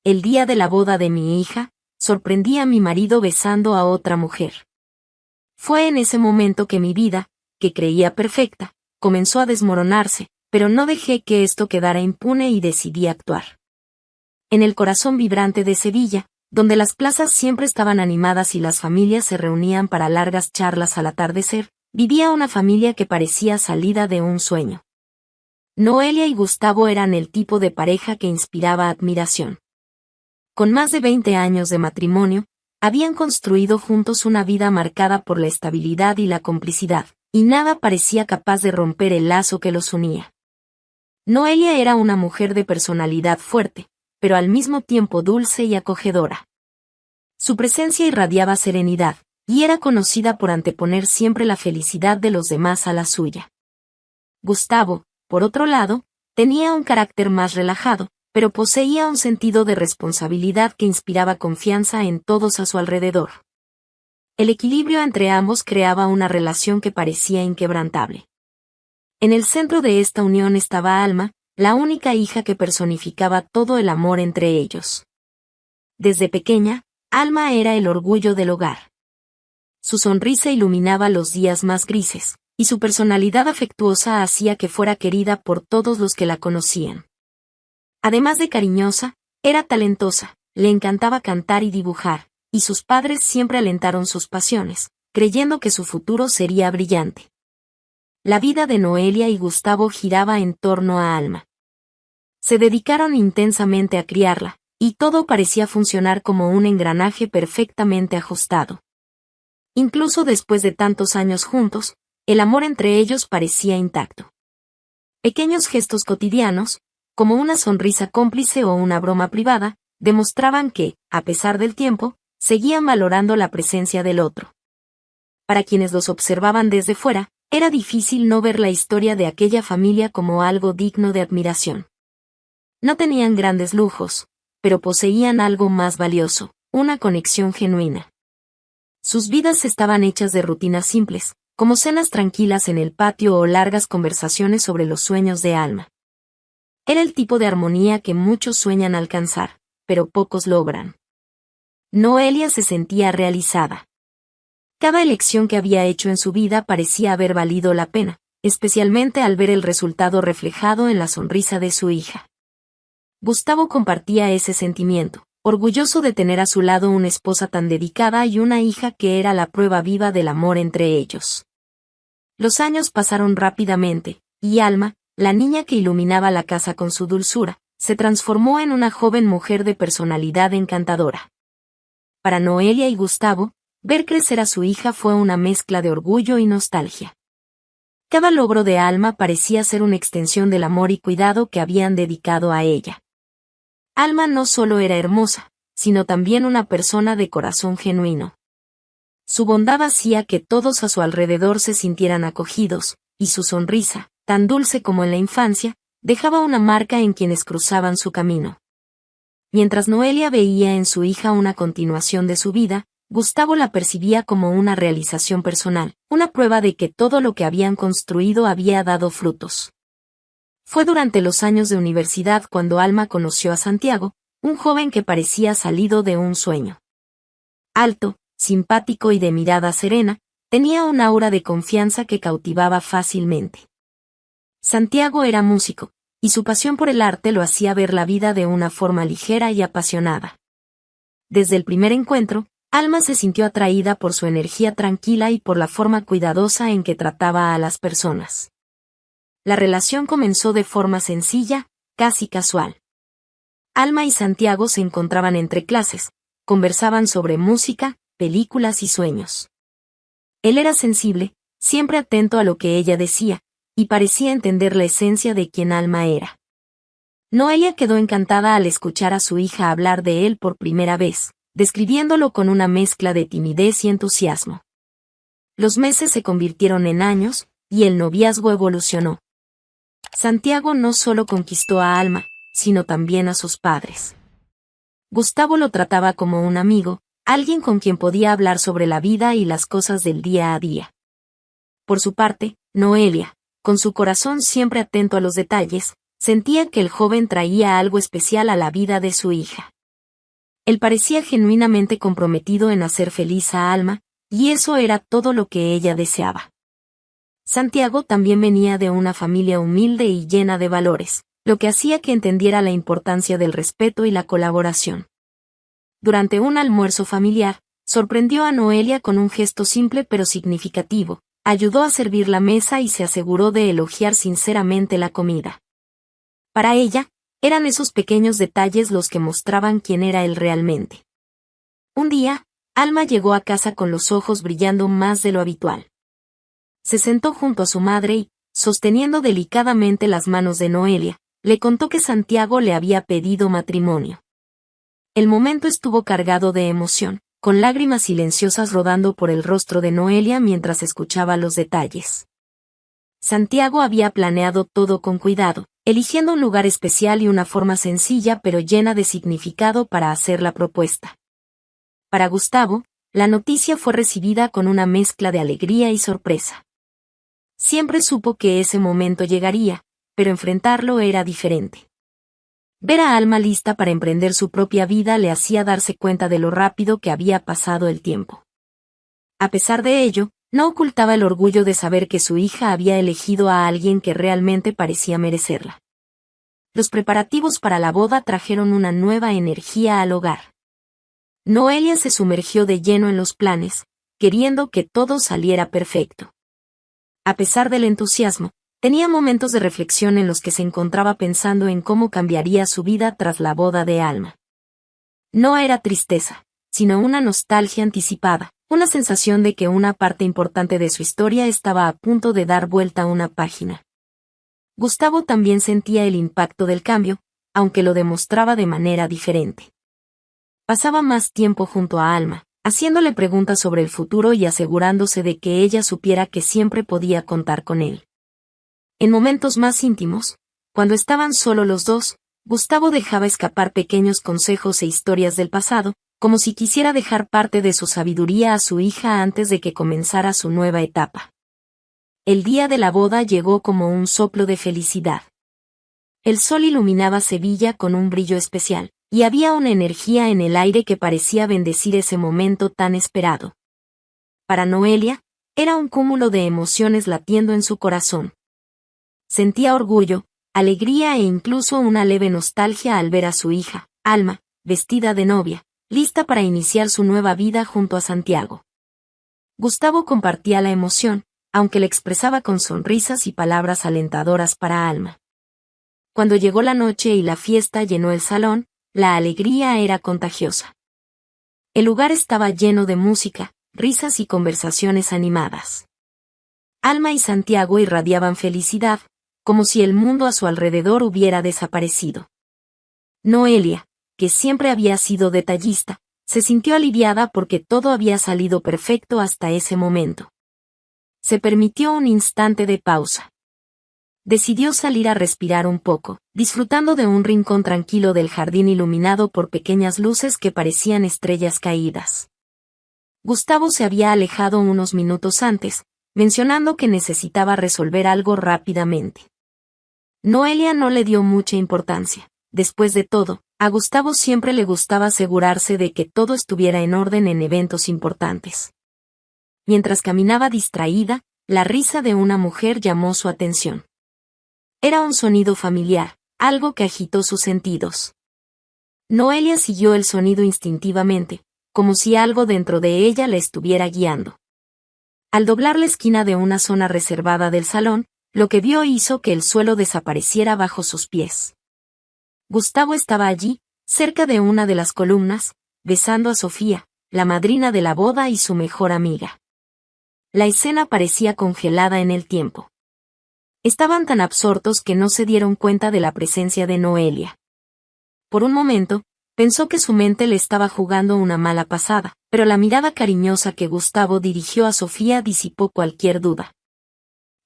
el día de la boda de mi hija, sorprendí a mi marido besando a otra mujer. Fue en ese momento que mi vida, que creía perfecta, comenzó a desmoronarse, pero no dejé que esto quedara impune y decidí actuar. En el corazón vibrante de Sevilla, donde las plazas siempre estaban animadas y las familias se reunían para largas charlas al atardecer, vivía una familia que parecía salida de un sueño. Noelia y Gustavo eran el tipo de pareja que inspiraba admiración. Con más de 20 años de matrimonio, habían construido juntos una vida marcada por la estabilidad y la complicidad, y nada parecía capaz de romper el lazo que los unía. Noelia era una mujer de personalidad fuerte, pero al mismo tiempo dulce y acogedora. Su presencia irradiaba serenidad, y era conocida por anteponer siempre la felicidad de los demás a la suya. Gustavo, por otro lado, tenía un carácter más relajado, pero poseía un sentido de responsabilidad que inspiraba confianza en todos a su alrededor. El equilibrio entre ambos creaba una relación que parecía inquebrantable. En el centro de esta unión estaba Alma, la única hija que personificaba todo el amor entre ellos. Desde pequeña, Alma era el orgullo del hogar. Su sonrisa iluminaba los días más grises, y su personalidad afectuosa hacía que fuera querida por todos los que la conocían. Además de cariñosa, era talentosa, le encantaba cantar y dibujar, y sus padres siempre alentaron sus pasiones, creyendo que su futuro sería brillante. La vida de Noelia y Gustavo giraba en torno a Alma. Se dedicaron intensamente a criarla, y todo parecía funcionar como un engranaje perfectamente ajustado. Incluso después de tantos años juntos, el amor entre ellos parecía intacto. Pequeños gestos cotidianos, como una sonrisa cómplice o una broma privada, demostraban que, a pesar del tiempo, seguían valorando la presencia del otro. Para quienes los observaban desde fuera, era difícil no ver la historia de aquella familia como algo digno de admiración. No tenían grandes lujos, pero poseían algo más valioso, una conexión genuina. Sus vidas estaban hechas de rutinas simples, como cenas tranquilas en el patio o largas conversaciones sobre los sueños de Alma. Era el tipo de armonía que muchos sueñan alcanzar, pero pocos logran. Noelia se sentía realizada. Cada elección que había hecho en su vida parecía haber valido la pena, especialmente al ver el resultado reflejado en la sonrisa de su hija. Gustavo compartía ese sentimiento, orgulloso de tener a su lado una esposa tan dedicada y una hija que era la prueba viva del amor entre ellos. Los años pasaron rápidamente, y Alma, la niña que iluminaba la casa con su dulzura, se transformó en una joven mujer de personalidad encantadora. Para Noelia y Gustavo, ver crecer a su hija fue una mezcla de orgullo y nostalgia. Cada logro de Alma parecía ser una extensión del amor y cuidado que habían dedicado a ella. Alma no solo era hermosa, sino también una persona de corazón genuino. Su bondad hacía que todos a su alrededor se sintieran acogidos, y su sonrisa, tan dulce como en la infancia, dejaba una marca en quienes cruzaban su camino. Mientras Noelia veía en su hija una continuación de su vida, Gustavo la percibía como una realización personal, una prueba de que todo lo que habían construido había dado frutos. Fue durante los años de universidad cuando Alma conoció a Santiago, un joven que parecía salido de un sueño. Alto, simpático y de mirada serena, tenía un aura de confianza que cautivaba fácilmente. Santiago era músico, y su pasión por el arte lo hacía ver la vida de una forma ligera y apasionada. Desde el primer encuentro, Alma se sintió atraída por su energía tranquila y por la forma cuidadosa en que trataba a las personas. La relación comenzó de forma sencilla, casi casual. Alma y Santiago se encontraban entre clases, conversaban sobre música, películas y sueños. Él era sensible, siempre atento a lo que ella decía, y parecía entender la esencia de quien Alma era. Noelia quedó encantada al escuchar a su hija hablar de él por primera vez, describiéndolo con una mezcla de timidez y entusiasmo. Los meses se convirtieron en años, y el noviazgo evolucionó. Santiago no solo conquistó a Alma, sino también a sus padres. Gustavo lo trataba como un amigo, alguien con quien podía hablar sobre la vida y las cosas del día a día. Por su parte, Noelia, con su corazón siempre atento a los detalles, sentía que el joven traía algo especial a la vida de su hija. Él parecía genuinamente comprometido en hacer feliz a Alma, y eso era todo lo que ella deseaba. Santiago también venía de una familia humilde y llena de valores, lo que hacía que entendiera la importancia del respeto y la colaboración. Durante un almuerzo familiar, sorprendió a Noelia con un gesto simple pero significativo, ayudó a servir la mesa y se aseguró de elogiar sinceramente la comida. Para ella, eran esos pequeños detalles los que mostraban quién era él realmente. Un día, Alma llegó a casa con los ojos brillando más de lo habitual. Se sentó junto a su madre y, sosteniendo delicadamente las manos de Noelia, le contó que Santiago le había pedido matrimonio. El momento estuvo cargado de emoción, con lágrimas silenciosas rodando por el rostro de Noelia mientras escuchaba los detalles. Santiago había planeado todo con cuidado, eligiendo un lugar especial y una forma sencilla pero llena de significado para hacer la propuesta. Para Gustavo, la noticia fue recibida con una mezcla de alegría y sorpresa. Siempre supo que ese momento llegaría, pero enfrentarlo era diferente. Ver a Alma lista para emprender su propia vida le hacía darse cuenta de lo rápido que había pasado el tiempo. A pesar de ello, no ocultaba el orgullo de saber que su hija había elegido a alguien que realmente parecía merecerla. Los preparativos para la boda trajeron una nueva energía al hogar. Noelia se sumergió de lleno en los planes, queriendo que todo saliera perfecto. A pesar del entusiasmo, tenía momentos de reflexión en los que se encontraba pensando en cómo cambiaría su vida tras la boda de Alma. No era tristeza, sino una nostalgia anticipada, una sensación de que una parte importante de su historia estaba a punto de dar vuelta a una página. Gustavo también sentía el impacto del cambio, aunque lo demostraba de manera diferente. Pasaba más tiempo junto a Alma, haciéndole preguntas sobre el futuro y asegurándose de que ella supiera que siempre podía contar con él. En momentos más íntimos, cuando estaban solo los dos, Gustavo dejaba escapar pequeños consejos e historias del pasado, como si quisiera dejar parte de su sabiduría a su hija antes de que comenzara su nueva etapa. El día de la boda llegó como un soplo de felicidad. El sol iluminaba Sevilla con un brillo especial, y había una energía en el aire que parecía bendecir ese momento tan esperado. Para Noelia, era un cúmulo de emociones latiendo en su corazón. Sentía orgullo, alegría e incluso una leve nostalgia al ver a su hija, Alma, vestida de novia, lista para iniciar su nueva vida junto a Santiago. Gustavo compartía la emoción, aunque la expresaba con sonrisas y palabras alentadoras para Alma. Cuando llegó la noche y la fiesta llenó el salón, la alegría era contagiosa. El lugar estaba lleno de música, risas y conversaciones animadas. Alma y Santiago irradiaban felicidad, como si el mundo a su alrededor hubiera desaparecido. Noelia, que siempre había sido detallista, se sintió aliviada porque todo había salido perfecto hasta ese momento. Se permitió un instante de pausa. Decidió salir a respirar un poco, disfrutando de un rincón tranquilo del jardín iluminado por pequeñas luces que parecían estrellas caídas. Gustavo se había alejado unos minutos antes, mencionando que necesitaba resolver algo rápidamente. Noelia no le dio mucha importancia. Después de todo, a Gustavo siempre le gustaba asegurarse de que todo estuviera en orden en eventos importantes. Mientras caminaba distraída, la risa de una mujer llamó su atención. Era un sonido familiar, algo que agitó sus sentidos. Noelia siguió el sonido instintivamente, como si algo dentro de ella la estuviera guiando. Al doblar la esquina de una zona reservada del salón, lo que vio hizo que el suelo desapareciera bajo sus pies. Gustavo estaba allí, cerca de una de las columnas, besando a Sofía, la madrina de la boda y su mejor amiga. La escena parecía congelada en el tiempo. Estaban tan absortos que no se dieron cuenta de la presencia de Noelia. Por un momento, pensó que su mente le estaba jugando una mala pasada, pero la mirada cariñosa que Gustavo dirigió a Sofía disipó cualquier duda.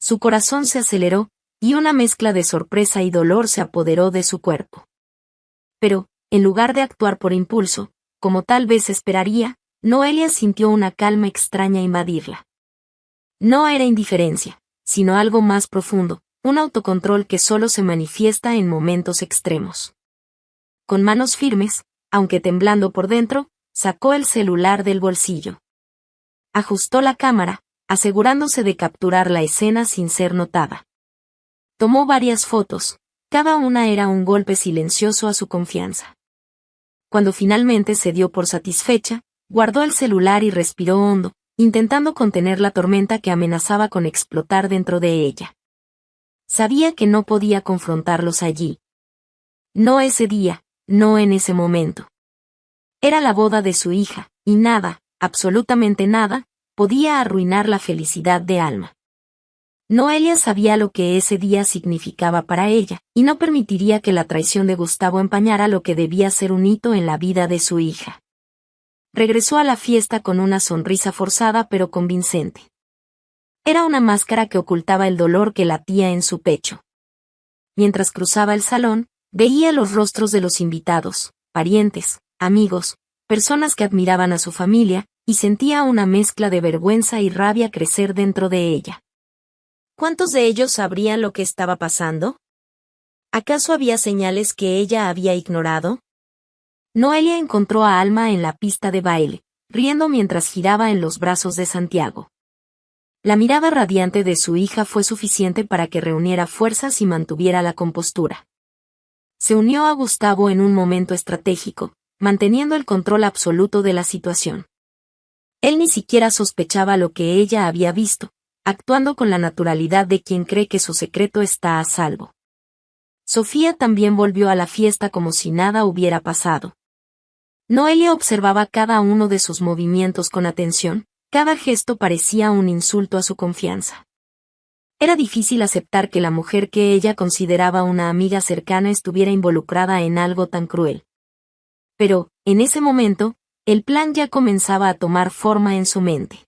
Su corazón se aceleró, y una mezcla de sorpresa y dolor se apoderó de su cuerpo. Pero, en lugar de actuar por impulso, como tal vez esperaría, Noelia sintió una calma extraña invadirla. No era indiferencia, sino algo más profundo, un autocontrol que solo se manifiesta en momentos extremos. Con manos firmes, aunque temblando por dentro, sacó el celular del bolsillo. Ajustó la cámara, asegurándose de capturar la escena sin ser notada. Tomó varias fotos, cada una era un golpe silencioso a su confianza. Cuando finalmente se dio por satisfecha, guardó el celular y respiró hondo, intentando contener la tormenta que amenazaba con explotar dentro de ella. Sabía que no podía confrontarlos allí. No ese día, no en ese momento. Era la boda de su hija, y nada, absolutamente nada, podía arruinar la felicidad de Alma. Noelia sabía lo que ese día significaba para ella, y no permitiría que la traición de Gustavo empañara lo que debía ser un hito en la vida de su hija. Regresó a la fiesta con una sonrisa forzada pero convincente. Era una máscara que ocultaba el dolor que latía en su pecho. Mientras cruzaba el salón, veía los rostros de los invitados, parientes, amigos, personas que admiraban a su familia, y sentía una mezcla de vergüenza y rabia crecer dentro de ella. ¿Cuántos de ellos sabrían lo que estaba pasando? ¿Acaso había señales que ella había ignorado? Noelia encontró a Alma en la pista de baile, riendo mientras giraba en los brazos de Santiago. La mirada radiante de su hija fue suficiente para que reuniera fuerzas y mantuviera la compostura. Se unió a Gustavo en un momento estratégico, manteniendo el control absoluto de la situación. Él ni siquiera sospechaba lo que ella había visto, actuando con la naturalidad de quien cree que su secreto está a salvo. Sofía también volvió a la fiesta como si nada hubiera pasado. Noelia observaba cada uno de sus movimientos con atención, cada gesto parecía un insulto a su confianza. Era difícil aceptar que la mujer que ella consideraba una amiga cercana estuviera involucrada en algo tan cruel. Pero, en ese momento, el plan ya comenzaba a tomar forma en su mente.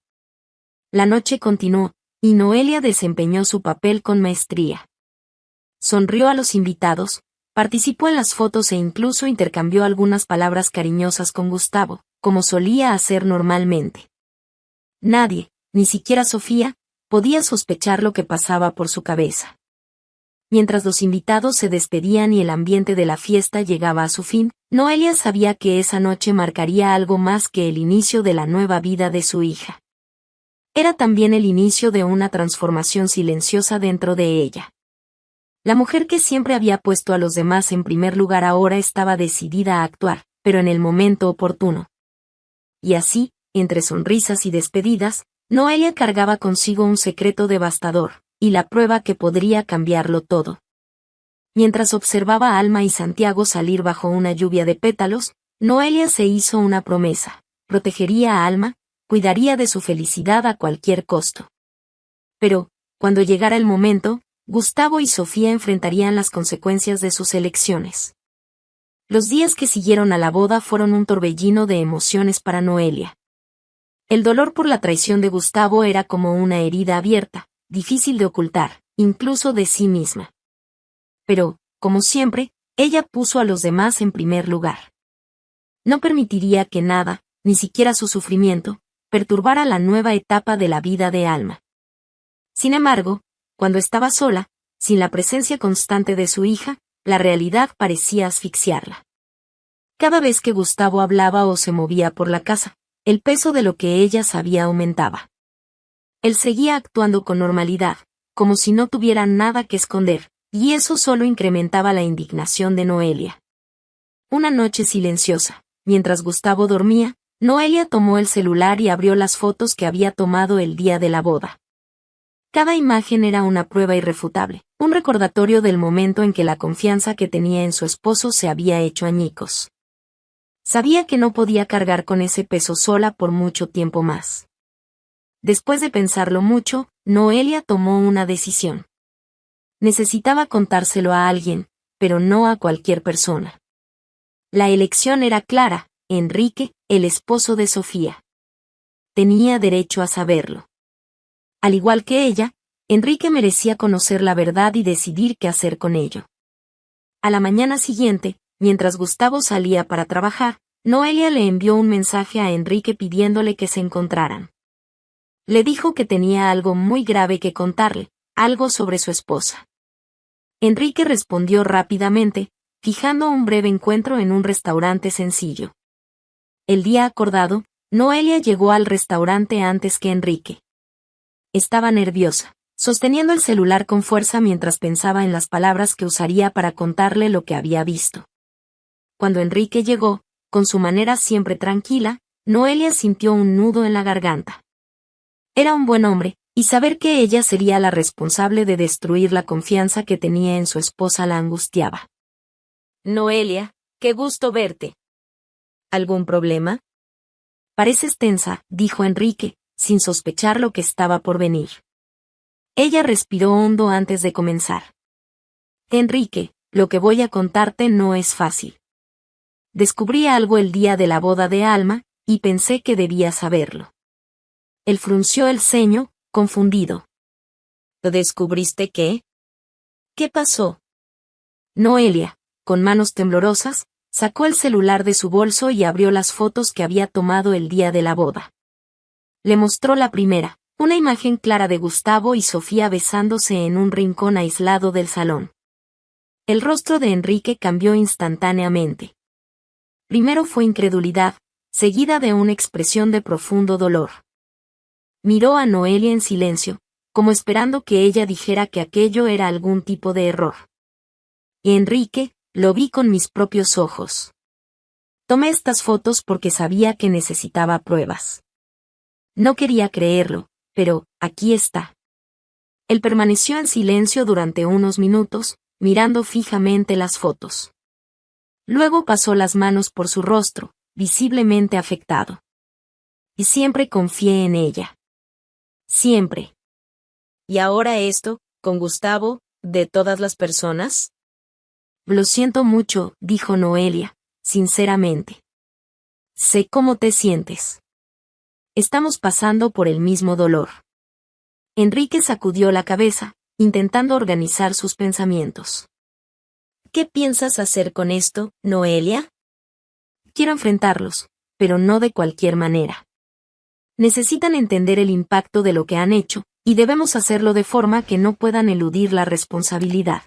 La noche continuó, y Noelia desempeñó su papel con maestría. Sonrió a los invitados, participó en las fotos e incluso intercambió algunas palabras cariñosas con Gustavo, como solía hacer normalmente. Nadie, ni siquiera Sofía, podía sospechar lo que pasaba por su cabeza. Mientras los invitados se despedían y el ambiente de la fiesta llegaba a su fin, Noelia sabía que esa noche marcaría algo más que el inicio de la nueva vida de su hija. Era también el inicio de una transformación silenciosa dentro de ella. La mujer que siempre había puesto a los demás en primer lugar ahora estaba decidida a actuar, pero en el momento oportuno. Y así, entre sonrisas y despedidas, Noelia cargaba consigo un secreto devastador, y la prueba que podría cambiarlo todo. Mientras observaba a Alma y Santiago salir bajo una lluvia de pétalos, Noelia se hizo una promesa: protegería a Alma, cuidaría de su felicidad a cualquier costo. Pero, cuando llegara el momento, Gustavo y Sofía enfrentarían las consecuencias de sus elecciones. Los días que siguieron a la boda fueron un torbellino de emociones para Noelia. El dolor por la traición de Gustavo era como una herida abierta, difícil de ocultar, incluso de sí misma. Pero, como siempre, ella puso a los demás en primer lugar. No permitiría que nada, ni siquiera su sufrimiento, perturbara la nueva etapa de la vida de Alma. Sin embargo, cuando estaba sola, sin la presencia constante de su hija, la realidad parecía asfixiarla. Cada vez que Gustavo hablaba o se movía por la casa, el peso de lo que ella sabía aumentaba. Él seguía actuando con normalidad, como si no tuviera nada que esconder, y eso solo incrementaba la indignación de Noelia. Una noche silenciosa, mientras Gustavo dormía, Noelia tomó el celular y abrió las fotos que había tomado el día de la boda. Cada imagen era una prueba irrefutable, un recordatorio del momento en que la confianza que tenía en su esposo se había hecho añicos. Sabía que no podía cargar con ese peso sola por mucho tiempo más. Después de pensarlo mucho, Noelia tomó una decisión. Necesitaba contárselo a alguien, pero no a cualquier persona. La elección era clara: Enrique, el esposo de Sofía. Tenía derecho a saberlo. Al igual que ella, Enrique merecía conocer la verdad y decidir qué hacer con ello. A la mañana siguiente, mientras Gustavo salía para trabajar, Noelia le envió un mensaje a Enrique pidiéndole que se encontraran. Le dijo que tenía algo muy grave que contarle, algo sobre su esposa. Enrique respondió rápidamente: fijando un breve encuentro en un restaurante sencillo. El día acordado, Noelia llegó al restaurante antes que Enrique. Estaba nerviosa, sosteniendo el celular con fuerza mientras pensaba en las palabras que usaría para contarle lo que había visto. Cuando Enrique llegó, con su manera siempre tranquila, Noelia sintió un nudo en la garganta. Era un buen hombre, y saber que ella sería la responsable de destruir la confianza que tenía en su esposa la angustiaba. Noelia, qué gusto verte. ¿Algún problema? Pareces tensa, dijo Enrique, sin sospechar lo que estaba por venir. Ella respiró hondo antes de comenzar. Enrique, lo que voy a contarte no es fácil. Descubrí algo el día de la boda de Alma, y pensé que debía saberlo. Él frunció el ceño, confundido. ¿Descubriste qué? ¿Qué pasó? Noelia, con manos temblorosas, sacó el celular de su bolso y abrió las fotos que había tomado el día de la boda. Le mostró la primera, una imagen clara de Gustavo y Sofía besándose en un rincón aislado del salón. El rostro de Enrique cambió instantáneamente. Primero fue incredulidad, seguida de una expresión de profundo dolor. Miró a Noelia en silencio, como esperando que ella dijera que aquello era algún tipo de error. Y Enrique, lo vi con mis propios ojos. Tomé estas fotos porque sabía que necesitaba pruebas. No quería creerlo, pero, aquí está. Él permaneció en silencio durante unos minutos, mirando fijamente las fotos. Luego pasó las manos por su rostro, visiblemente afectado. Y siempre confié en ella. Siempre. ¿Y ahora esto, con Gustavo, de todas las personas? Lo siento mucho, dijo Noelia, sinceramente. Sé cómo te sientes. Estamos pasando por el mismo dolor. Enrique sacudió la cabeza, intentando organizar sus pensamientos. ¿Qué piensas hacer con esto, Noelia? Quiero enfrentarlos, pero no de cualquier manera. Necesitan entender el impacto de lo que han hecho, y debemos hacerlo de forma que no puedan eludir la responsabilidad.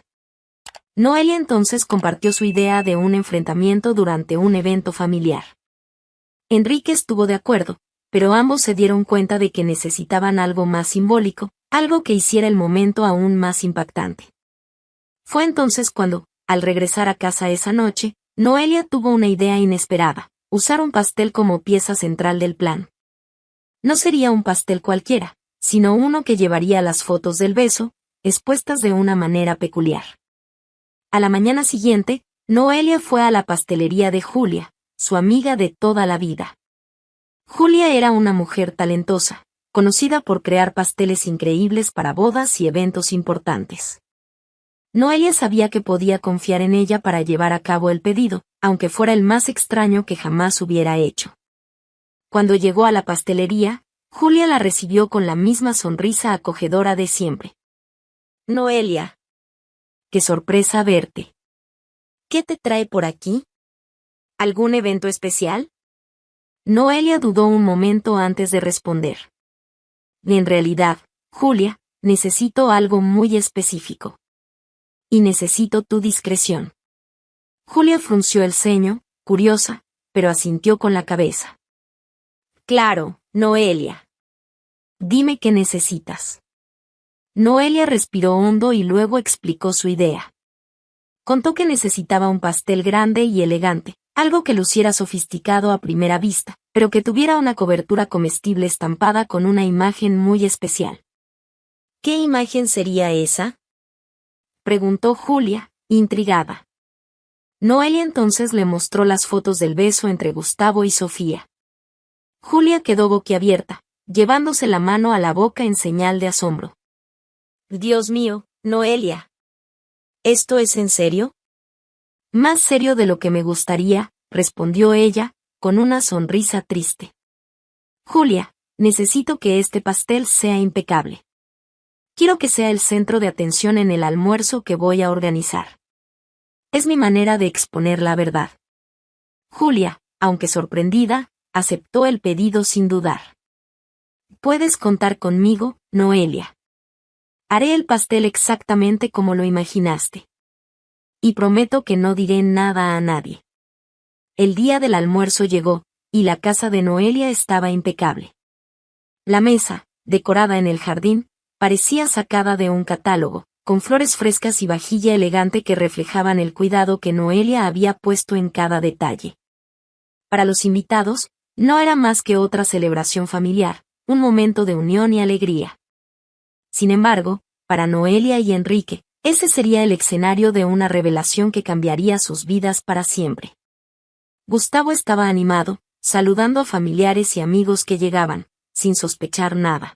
Noelia entonces compartió su idea de un enfrentamiento durante un evento familiar. Enrique estuvo de acuerdo, pero ambos se dieron cuenta de que necesitaban algo más simbólico, algo que hiciera el momento aún más impactante. Fue entonces cuando, al regresar a casa esa noche, Noelia tuvo una idea inesperada: usar un pastel como pieza central del plan. No sería un pastel cualquiera, sino uno que llevaría las fotos del beso, expuestas de una manera peculiar. A la mañana siguiente, Noelia fue a la pastelería de Julia, su amiga de toda la vida. Julia era una mujer talentosa, conocida por crear pasteles increíbles para bodas y eventos importantes. Noelia sabía que podía confiar en ella para llevar a cabo el pedido, aunque fuera el más extraño que jamás hubiera hecho. Cuando llegó a la pastelería, Julia la recibió con la misma sonrisa acogedora de siempre. Noelia. Qué sorpresa verte. ¿Qué te trae por aquí? ¿Algún evento especial? Noelia dudó un momento antes de responder. En realidad, Julia, necesito algo muy específico. Y necesito tu discreción. Julia frunció el ceño, curiosa, pero asintió con la cabeza. Claro, Noelia. Dime qué necesitas. Noelia respiró hondo y luego explicó su idea. Contó que necesitaba un pastel grande y elegante, algo que luciera sofisticado a primera vista, pero que tuviera una cobertura comestible estampada con una imagen muy especial. ¿Qué imagen sería esa? Preguntó Julia, intrigada. Noelia entonces le mostró las fotos del beso entre Gustavo y Sofía. Julia quedó boquiabierta, llevándose la mano a la boca en señal de asombro. Dios mío, Noelia. ¿Esto es en serio? Más serio de lo que me gustaría, respondió ella, con una sonrisa triste. Julia, necesito que este pastel sea impecable. Quiero que sea el centro de atención en el almuerzo que voy a organizar. Es mi manera de exponer la verdad. Julia, aunque sorprendida, aceptó el pedido sin dudar. Puedes contar conmigo, Noelia. Haré el pastel exactamente como lo imaginaste. Y prometo que no diré nada a nadie. El día del almuerzo llegó, y la casa de Noelia estaba impecable. La mesa, decorada en el jardín, parecía sacada de un catálogo, con flores frescas y vajilla elegante que reflejaban el cuidado que Noelia había puesto en cada detalle. Para los invitados, no era más que otra celebración familiar, un momento de unión y alegría. Sin embargo, para Noelia y Enrique, ese sería el escenario de una revelación que cambiaría sus vidas para siempre. Gustavo estaba animado, saludando a familiares y amigos que llegaban, sin sospechar nada.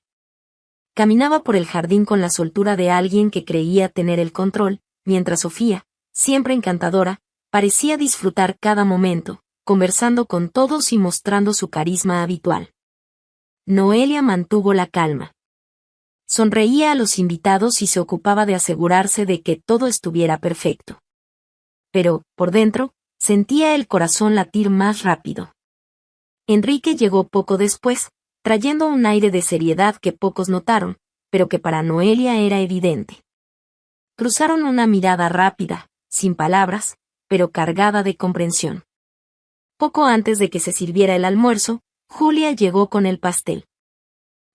Caminaba por el jardín con la soltura de alguien que creía tener el control, mientras Sofía, siempre encantadora, parecía disfrutar cada momento, conversando con todos y mostrando su carisma habitual. Noelia mantuvo la calma. Sonreía a los invitados y se ocupaba de asegurarse de que todo estuviera perfecto. Pero, por dentro, sentía el corazón latir más rápido. Enrique llegó poco después, trayendo un aire de seriedad que pocos notaron, pero que para Noelia era evidente. Cruzaron una mirada rápida, sin palabras, pero cargada de comprensión. Poco antes de que se sirviera el almuerzo, Julia llegó con el pastel.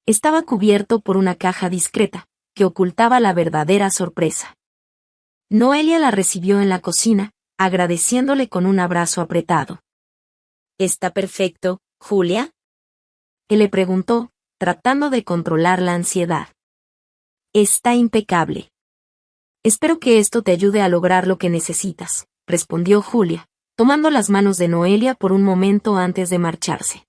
Estaba cubierto por una caja discreta, que ocultaba la verdadera sorpresa. Noelia la recibió en la cocina, agradeciéndole con un abrazo apretado. ¿Está perfecto, Julia? Él le preguntó, tratando de controlar la ansiedad. Está impecable. Espero que esto te ayude a lograr lo que necesitas, respondió Julia, tomando las manos de Noelia por un momento antes de marcharse.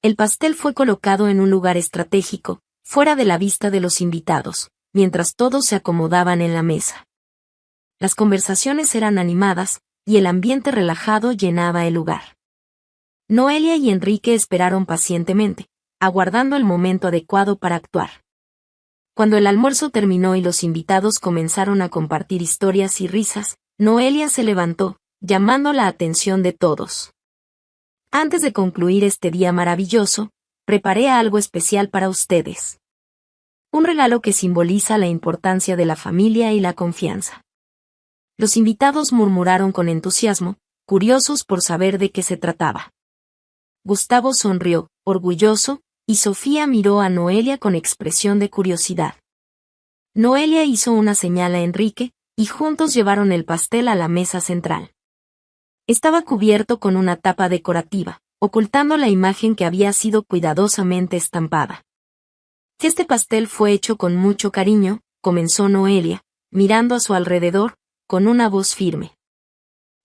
El pastel fue colocado en un lugar estratégico, fuera de la vista de los invitados, mientras todos se acomodaban en la mesa. Las conversaciones eran animadas, y el ambiente relajado llenaba el lugar. Noelia y Enrique esperaron pacientemente, aguardando el momento adecuado para actuar. Cuando el almuerzo terminó y los invitados comenzaron a compartir historias y risas, Noelia se levantó, llamando la atención de todos. Antes de concluir este día maravilloso, preparé algo especial para ustedes. Un regalo que simboliza la importancia de la familia y la confianza. Los invitados murmuraron con entusiasmo, curiosos por saber de qué se trataba. Gustavo sonrió, orgulloso, y Sofía miró a Noelia con expresión de curiosidad. Noelia hizo una señal a Enrique, y juntos llevaron el pastel a la mesa central. Estaba cubierto con una tapa decorativa, ocultando la imagen que había sido cuidadosamente estampada. Este pastel fue hecho con mucho cariño, comenzó Noelia, mirando a su alrededor, con una voz firme.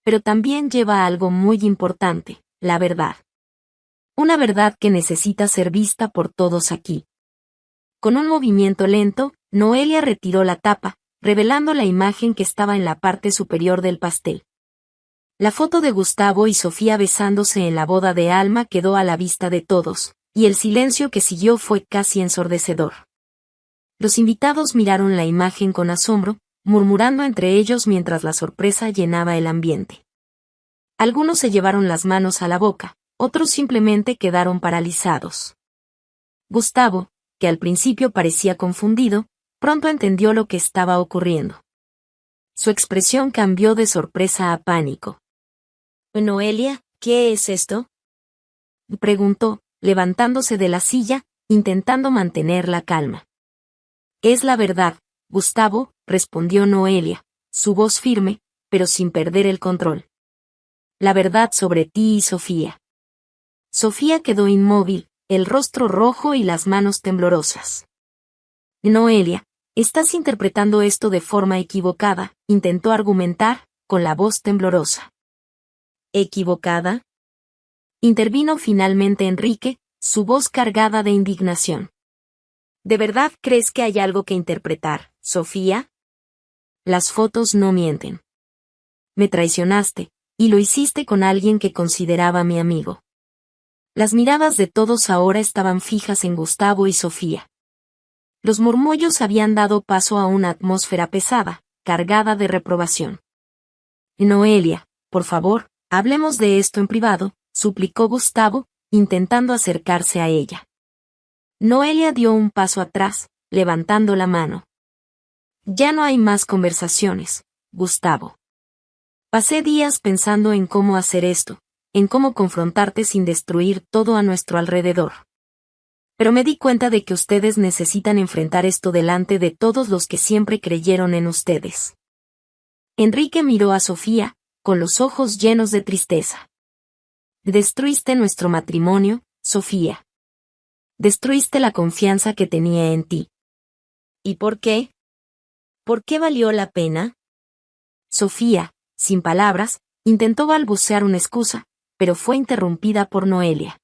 Pero también lleva algo muy importante, la verdad. Una verdad que necesita ser vista por todos aquí. Con un movimiento lento, Noelia retiró la tapa, revelando la imagen que estaba en la parte superior del pastel. La foto de Gustavo y Sofía besándose en la boda de Alma quedó a la vista de todos, y el silencio que siguió fue casi ensordecedor. Los invitados miraron la imagen con asombro, murmurando entre ellos mientras la sorpresa llenaba el ambiente. Algunos se llevaron las manos a la boca, otros simplemente quedaron paralizados. Gustavo, que al principio parecía confundido, pronto entendió lo que estaba ocurriendo. Su expresión cambió de sorpresa a pánico. «Noelia, ¿qué es esto?», preguntó, levantándose de la silla, intentando mantener la calma. «Es la verdad, Gustavo», respondió Noelia, su voz firme, pero sin perder el control. «La verdad sobre ti y Sofía». Sofía quedó inmóvil, el rostro rojo y las manos temblorosas. «Noelia, estás interpretando esto de forma equivocada», intentó argumentar, con la voz temblorosa. «¿Equivocada?», intervino finalmente Enrique, su voz cargada de indignación. «¿De verdad crees que hay algo que interpretar, Sofía? Las fotos no mienten. Me traicionaste, y lo hiciste con alguien que consideraba mi amigo». Las miradas de todos ahora estaban fijas en Gustavo y Sofía. Los murmullos habían dado paso a una atmósfera pesada, cargada de reprobación. «Noelia, por favor, hablemos de esto en privado», suplicó Gustavo, intentando acercarse a ella. Noelia dio un paso atrás, levantando la mano. «Ya no hay más conversaciones, Gustavo. Pasé días pensando en cómo hacer esto, en cómo confrontarte sin destruir todo a nuestro alrededor. Pero me di cuenta de que ustedes necesitan enfrentar esto delante de todos los que siempre creyeron en ustedes. Enrique miró a Sofía, con los ojos llenos de tristeza. Destruiste nuestro matrimonio, Sofía. Destruiste la confianza que tenía en ti. ¿Y por qué? ¿Por qué valió la pena? Sofía, sin palabras, intentó balbucear una excusa, pero fue interrumpida por Noelia.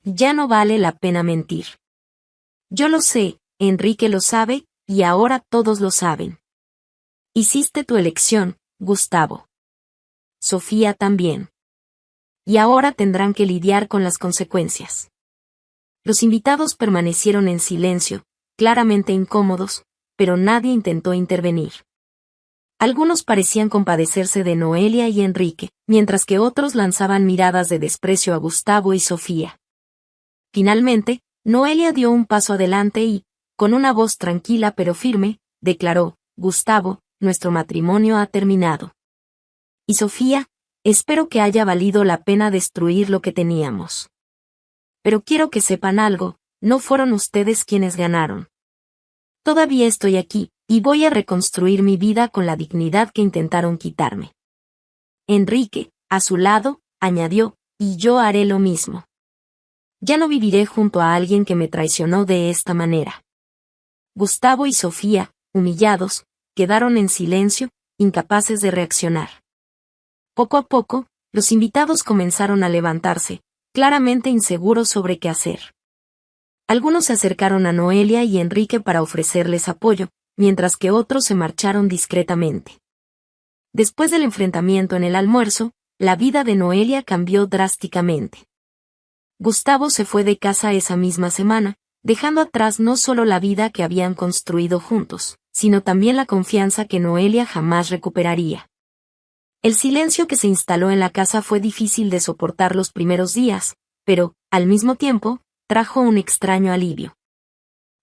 Ya no vale la pena mentir. Yo lo sé, Enrique lo sabe, y ahora todos lo saben. Hiciste tu elección, Gustavo. Sofía también. Y ahora tendrán que lidiar con las consecuencias. Los invitados permanecieron en silencio, claramente incómodos, pero nadie intentó intervenir. Algunos parecían compadecerse de Noelia y Enrique, mientras que otros lanzaban miradas de desprecio a Gustavo y Sofía. Finalmente, Noelia dio un paso adelante y, con una voz tranquila pero firme, declaró: Gustavo, nuestro matrimonio ha terminado. Y Sofía, espero que haya valido la pena destruir lo que teníamos. Pero quiero que sepan algo, no fueron ustedes quienes ganaron. Todavía estoy aquí, y voy a reconstruir mi vida con la dignidad que intentaron quitarme. Enrique, a su lado, añadió, y yo haré lo mismo. Ya no viviré junto a alguien que me traicionó de esta manera. Gustavo y Sofía, humillados, quedaron en silencio, incapaces de reaccionar. Poco a poco, los invitados comenzaron a levantarse, claramente inseguros sobre qué hacer. Algunos se acercaron a Noelia y Enrique para ofrecerles apoyo, mientras que otros se marcharon discretamente. Después del enfrentamiento en el almuerzo, la vida de Noelia cambió drásticamente. Gustavo se fue de casa esa misma semana, dejando atrás no solo la vida que habían construido juntos, sino también la confianza que Noelia jamás recuperaría. El silencio que se instaló en la casa fue difícil de soportar los primeros días, pero, al mismo tiempo, trajo un extraño alivio.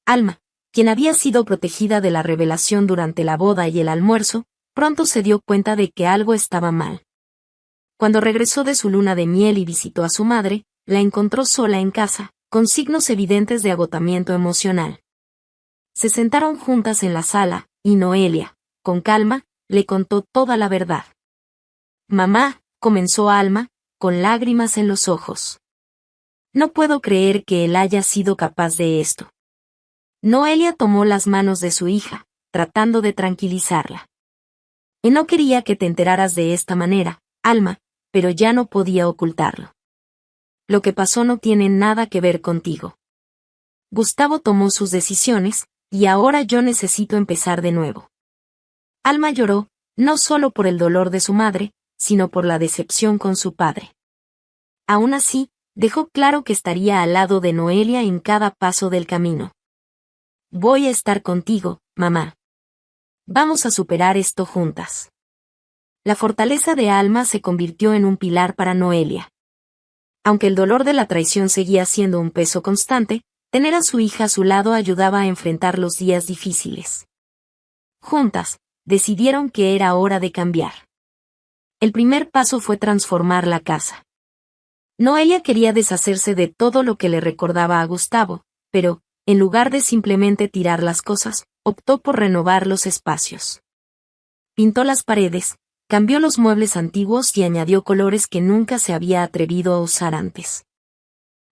Alma, quien había sido protegida de la revelación durante la boda y el almuerzo, pronto se dio cuenta de que algo estaba mal. Cuando regresó de su luna de miel y visitó a su madre, la encontró sola en casa, con signos evidentes de agotamiento emocional. Se sentaron juntas en la sala, y Noelia, con calma, le contó toda la verdad. Mamá, comenzó Alma, con lágrimas en los ojos. No puedo creer que él haya sido capaz de esto. Noelia tomó las manos de su hija, tratando de tranquilizarla. Y no quería que te enteraras de esta manera, Alma, pero ya no podía ocultarlo. Lo que pasó no tiene nada que ver contigo. Gustavo tomó sus decisiones, y ahora yo necesito empezar de nuevo. Alma lloró, no solo por el dolor de su madre, sino por la decepción con su padre. Aún así, dejó claro que estaría al lado de Noelia en cada paso del camino. Voy a estar contigo, mamá. Vamos a superar esto juntas. La fortaleza de Alma se convirtió en un pilar para Noelia. Aunque el dolor de la traición seguía siendo un peso constante, tener a su hija a su lado ayudaba a enfrentar los días difíciles. Juntas, decidieron que era hora de cambiar. El primer paso fue transformar la casa. Noelia quería deshacerse de todo lo que le recordaba a Gustavo, pero, en lugar de simplemente tirar las cosas, optó por renovar los espacios. Pintó las paredes, cambió los muebles antiguos y añadió colores que nunca se había atrevido a usar antes.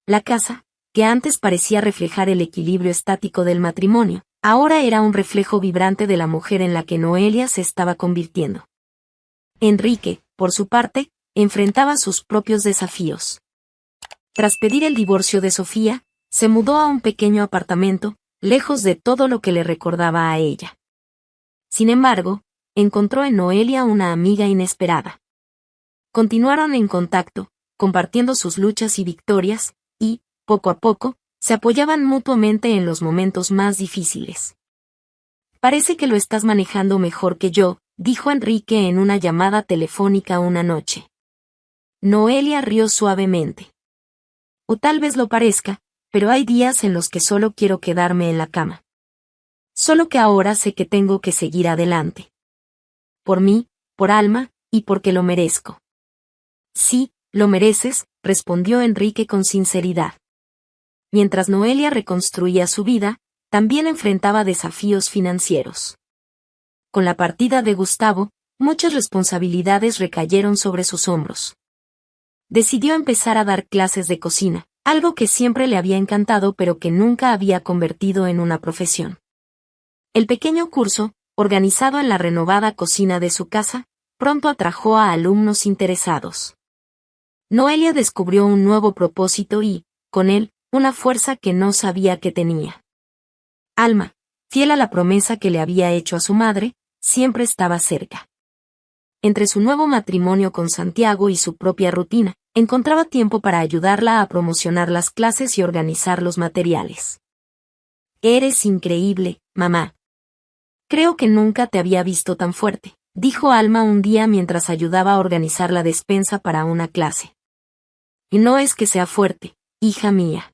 La casa, que antes parecía reflejar el equilibrio estático del matrimonio, ahora era un reflejo vibrante de la mujer en la que Noelia se estaba convirtiendo. Enrique, por su parte, enfrentaba sus propios desafíos. Tras pedir el divorcio de Sofía, se mudó a un pequeño apartamento, lejos de todo lo que le recordaba a ella. Sin embargo, encontró en Noelia una amiga inesperada. Continuaron en contacto, compartiendo sus luchas y victorias, y, poco a poco, se apoyaban mutuamente en los momentos más difíciles. Parece que lo estás manejando mejor que yo, dijo Enrique en una llamada telefónica una noche. Noelia rió suavemente. O tal vez lo parezca, pero hay días en los que solo quiero quedarme en la cama. Solo que ahora sé que tengo que seguir adelante. Por mí, por Alma, y porque lo merezco. Sí, lo mereces, respondió Enrique con sinceridad. Mientras Noelia reconstruía su vida, también enfrentaba desafíos financieros. Con la partida de Gustavo, muchas responsabilidades recayeron sobre sus hombros. Decidió empezar a dar clases de cocina, algo que siempre le había encantado pero que nunca había convertido en una profesión. El pequeño curso, organizado en la renovada cocina de su casa, pronto atrajo a alumnos interesados. Noelia descubrió un nuevo propósito y, con él, una fuerza que no sabía que tenía. Alma, fiel a la promesa que le había hecho a su madre, siempre estaba cerca. Entre su nuevo matrimonio con Santiago y su propia rutina, encontraba tiempo para ayudarla a promocionar las clases y organizar los materiales. Eres increíble, mamá. Creo que nunca te había visto tan fuerte, dijo Alma un día mientras ayudaba a organizar la despensa para una clase. Y no es que sea fuerte, hija mía.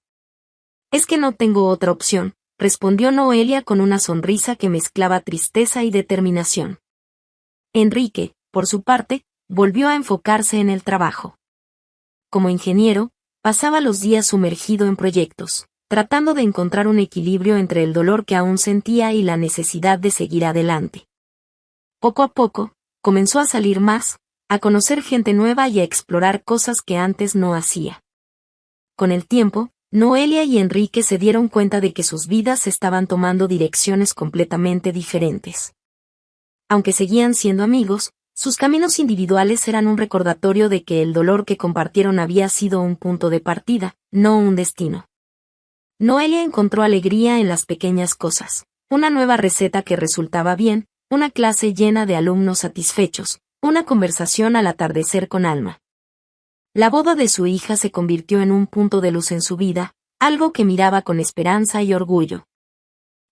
Es que no tengo otra opción, respondió Noelia con una sonrisa que mezclaba tristeza y determinación. Enrique, por su parte, volvió a enfocarse en el trabajo. Como ingeniero, pasaba los días sumergido en proyectos, tratando de encontrar un equilibrio entre el dolor que aún sentía y la necesidad de seguir adelante. Poco a poco, comenzó a salir más, a conocer gente nueva y a explorar cosas que antes no hacía. Con el tiempo, Noelia y Enrique se dieron cuenta de que sus vidas estaban tomando direcciones completamente diferentes. Aunque seguían siendo amigos, sus caminos individuales eran un recordatorio de que el dolor que compartieron había sido un punto de partida, no un destino. Noelia encontró alegría en las pequeñas cosas, una nueva receta que resultaba bien, una clase llena de alumnos satisfechos, una conversación al atardecer con Alma. La boda de su hija se convirtió en un punto de luz en su vida, algo que miraba con esperanza y orgullo.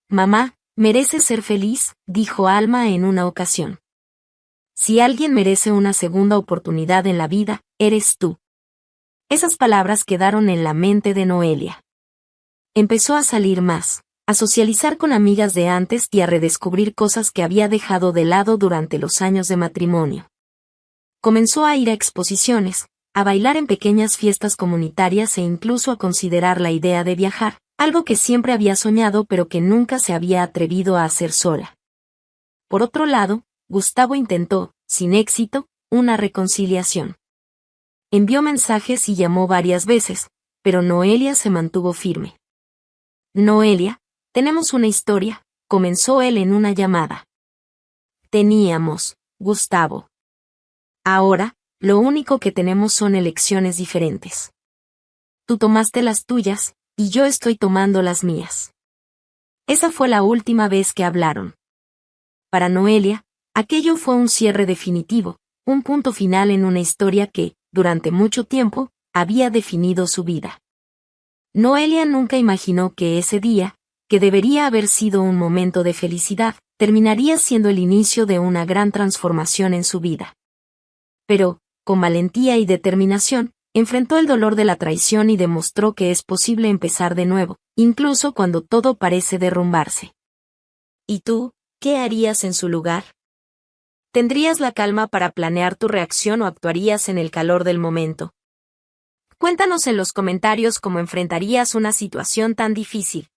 Mamá, mereces ser feliz, dijo Alma en una ocasión. Si alguien merece una segunda oportunidad en la vida, eres tú. Esas palabras quedaron en la mente de Noelia. Empezó a salir más, a socializar con amigas de antes y a redescubrir cosas que había dejado de lado durante los años de matrimonio. Comenzó a ir a exposiciones, a bailar en pequeñas fiestas comunitarias e incluso a considerar la idea de viajar, algo que siempre había soñado pero que nunca se había atrevido a hacer sola. Por otro lado, Gustavo intentó, sin éxito, una reconciliación. Envió mensajes y llamó varias veces, pero Noelia se mantuvo firme. Noelia, tenemos una historia, comenzó él en una llamada. Teníamos, Gustavo. Ahora, lo único que tenemos son elecciones diferentes. Tú tomaste las tuyas, y yo estoy tomando las mías. Esa fue la última vez que hablaron. Para Noelia, aquello fue un cierre definitivo, un punto final en una historia que, durante mucho tiempo, había definido su vida. Noelia nunca imaginó que ese día, que debería haber sido un momento de felicidad, terminaría siendo el inicio de una gran transformación en su vida. Pero, con valentía y determinación, enfrentó el dolor de la traición y demostró que es posible empezar de nuevo, incluso cuando todo parece derrumbarse. ¿Y tú, qué harías en su lugar? ¿Tendrías la calma para planear tu reacción o actuarías en el calor del momento? Cuéntanos en los comentarios cómo enfrentarías una situación tan difícil.